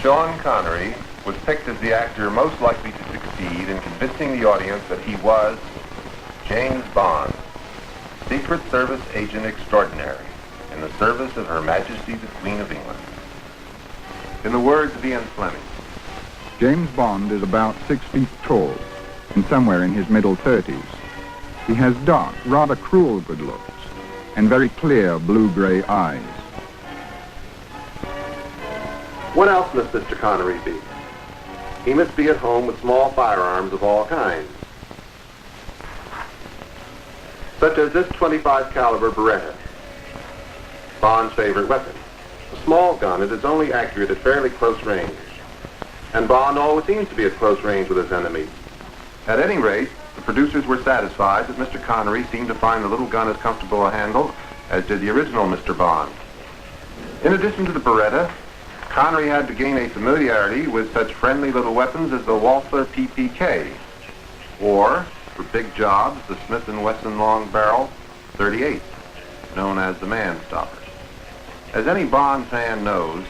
Sean Connery was picked as the actor most likely to succeed in convincing the audience that he was James Bond, Secret Service agent extraordinary, in the service of Her Majesty the Queen of England. In the words of Ian Fleming, James Bond is about 6 feet tall and somewhere in his middle 30s. He has dark, rather cruel good looks and very clear blue-gray eyes. what else must Mr. Connery be? He must be at home with small firearms of all kinds, such as this .25 caliber Beretta, Bond's favorite weapon. A small gun, it is only accurate at fairly close range, and Bond always seems to be at close range with his enemies. At any rate, the producers were satisfied that Mr. Connery seemed to find the little gun as comfortable a handle as did the original Mr. Bond. In addition to the Beretta, Connery had to gain a familiarity with such friendly little weapons as the Walther PPK, or, for big jobs, the Smith & Wesson long barrel .38, known as the Man-Stopper. As any Bond fan knows,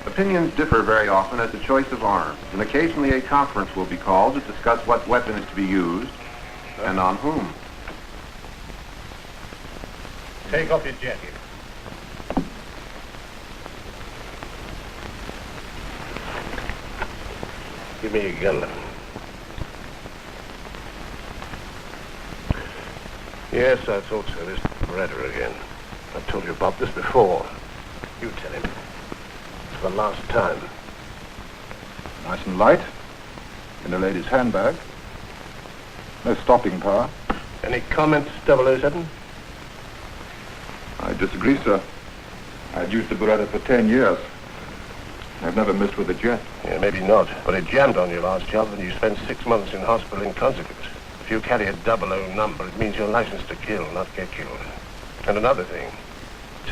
opinions differ very often as to choice of arms, and occasionally a conference will be called to discuss what weapon is to be used and on whom. Take off your jacket. Give me your gun. Yes, I thought so. This Beretta again. I've told you about this before. You tell him. It's the last time. Nice and light. In a lady's handbag. No stopping power. Any comments, 007? I disagree, sir. I've used the Beretta for 10 years. I've never missed with a jet. Yeah, maybe not. But it jammed on your last job and you spent 6 months in hospital in consequence. If you carry a 00 number, it means you're licensed to kill, not get killed. And another thing.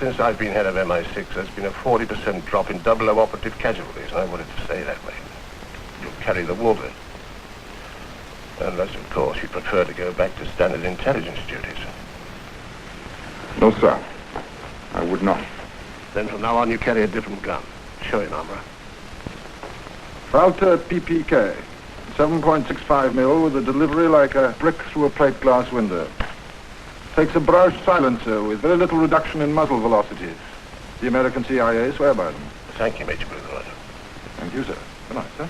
Since I've been head of MI6, there's been a 40% drop in 00 operative casualties, and I wanted to stay that way. You'll carry the water. Unless, of course, you prefer to go back to standard intelligence duties. No, sir. I would not. Then from now on, you carry a different gun. Show him, Amra. Walther PPK. 7.65 mil with a delivery like a brick through a plate glass window. Takes a Brausch silencer with very little reduction in muzzle velocities. The American CIA swear by them. Thank you, Major Bluthwaite. Thank you, sir. Good night, sir.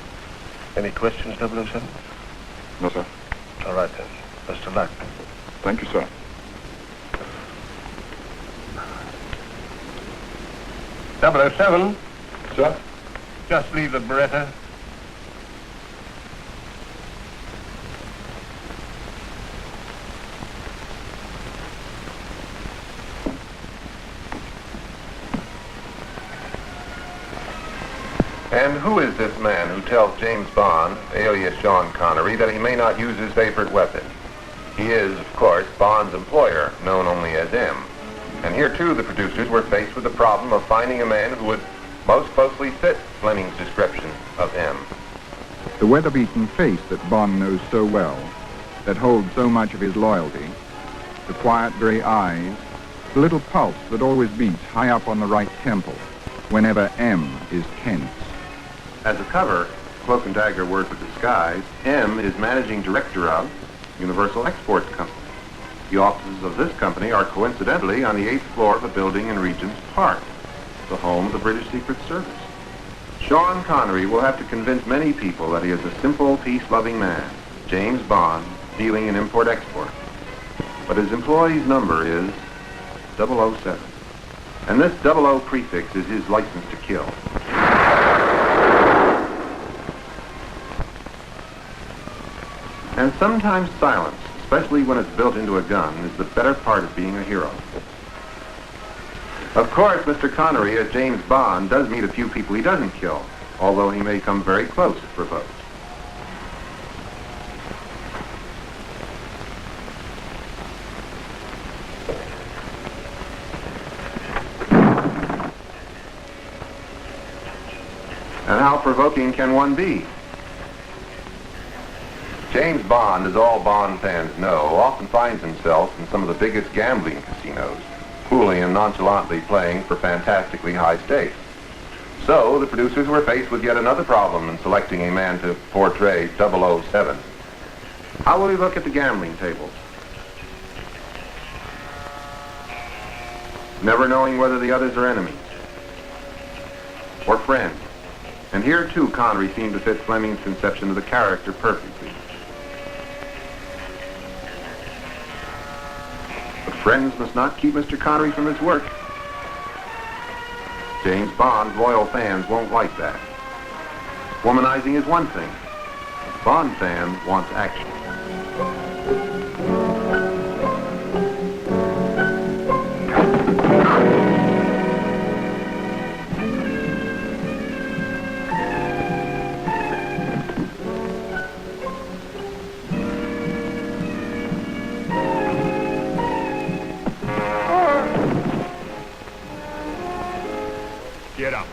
Any questions, 007? No, sir. All right, then. Best of luck. Thank you, sir. 007? Sir? Just leave the Beretta. And who is this man who tells James Bond, alias Sean Connery, that he may not use his favorite weapon? He is, of course, Bond's employer, known only as M. And here, too, the producers were faced with the problem of finding a man who would most closely fit Fleming's description of M. The weather-beaten face that Bond knows so well, that holds so much of his loyalty, the quiet gray eyes, the little pulse that always beats high up on the right temple whenever M is tense. As a cover, cloak and dagger word for disguise, M is managing director of Universal Exports Company. The offices of this company are coincidentally on the 8th floor of a building in Regent's Park, the home of the British Secret Service. Sean Connery will have to convince many people that he is a simple, peace-loving man, James Bond, dealing in import-export. But his employee's number is 007. And this 00 prefix is his license to kill. And sometimes silence, especially when it's built into a gun, is the better part of being a hero. Of course, Mr. Connery, as James Bond, does meet a few people he doesn't kill, although he may come very close if provoked. And how provoking can one be? James Bond, as all Bond fans know, often finds himself in some of the biggest gambling casinos, coolly and nonchalantly playing for fantastically high stakes. So the producers were faced with yet another problem in selecting a man to portray 007. How will he look at the gambling tables? Never knowing whether the others are enemies or friends. And here, too, Connery seemed to fit Fleming's conception of the character perfectly. But friends must not keep Mr. Connery from his work. James Bond's loyal fans won't like that. Womanizing is one thing. Bond fans want action. Get up.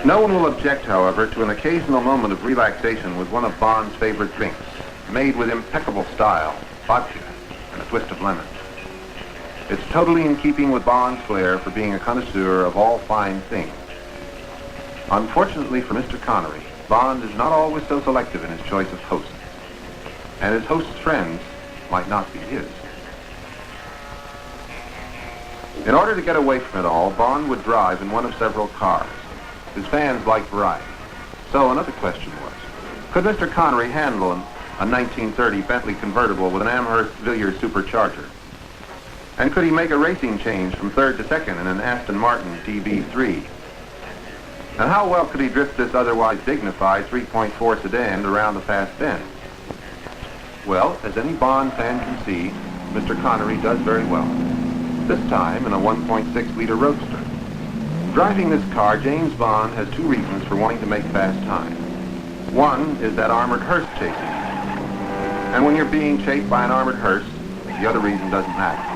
No one will object, however, to an occasional moment of relaxation with one of Bond's favorite drinks, made with impeccable style, vodka and a twist of lemon. It's totally in keeping with Bond's flair for being a connoisseur of all fine things. Unfortunately for Mr. Connery, Bond is not always so selective in his choice of hosts, and his host's friends might not be his. In order to get away from it all, Bond would drive in one of several cars. His fans liked variety. So another question was, could Mr. Connery handle a 1930 Bentley convertible with an Amherst Villiers supercharger? And could he make a racing change from third to second in an Aston Martin DB3? And how well could he drift this otherwise dignified 3.4 sedan around the fast bend? Well, as any Bond fan can see, Mr. Connery does very well. This time in a 1.6-liter roadster. Driving this car, James Bond has two reasons for wanting to make fast time. One is that armored hearse chasing. And when you're being chased by an armored hearse, the other reason doesn't matter.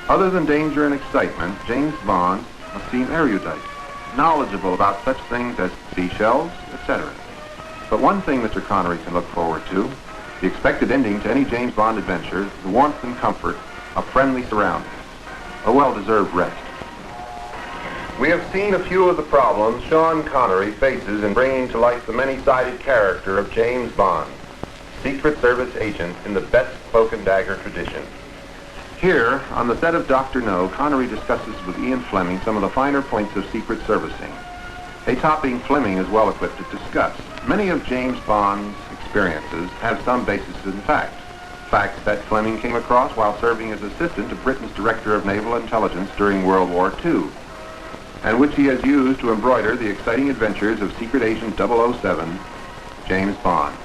Other than danger and excitement, James Bond must seem erudite, knowledgeable about such things as seashells, etc. But one thing Mr. Connery can look forward to, the expected ending to any James Bond adventure, is the warmth and comfort of friendly surroundings, a well-deserved rest. We have seen a few of the problems Sean Connery faces in bringing to life the many-sided character of James Bond, Secret Service agent in the best cloak and dagger tradition. Here, on the set of Dr. No, Connery discusses with Ian Fleming some of the finer points of secret servicing, a topic Fleming is well equipped to discuss. Many of James Bond's experiences have some basis in fact, facts that Fleming came across while serving as assistant to Britain's Director of Naval Intelligence during World War II, and which he has used to embroider the exciting adventures of secret agent 007, James Bond.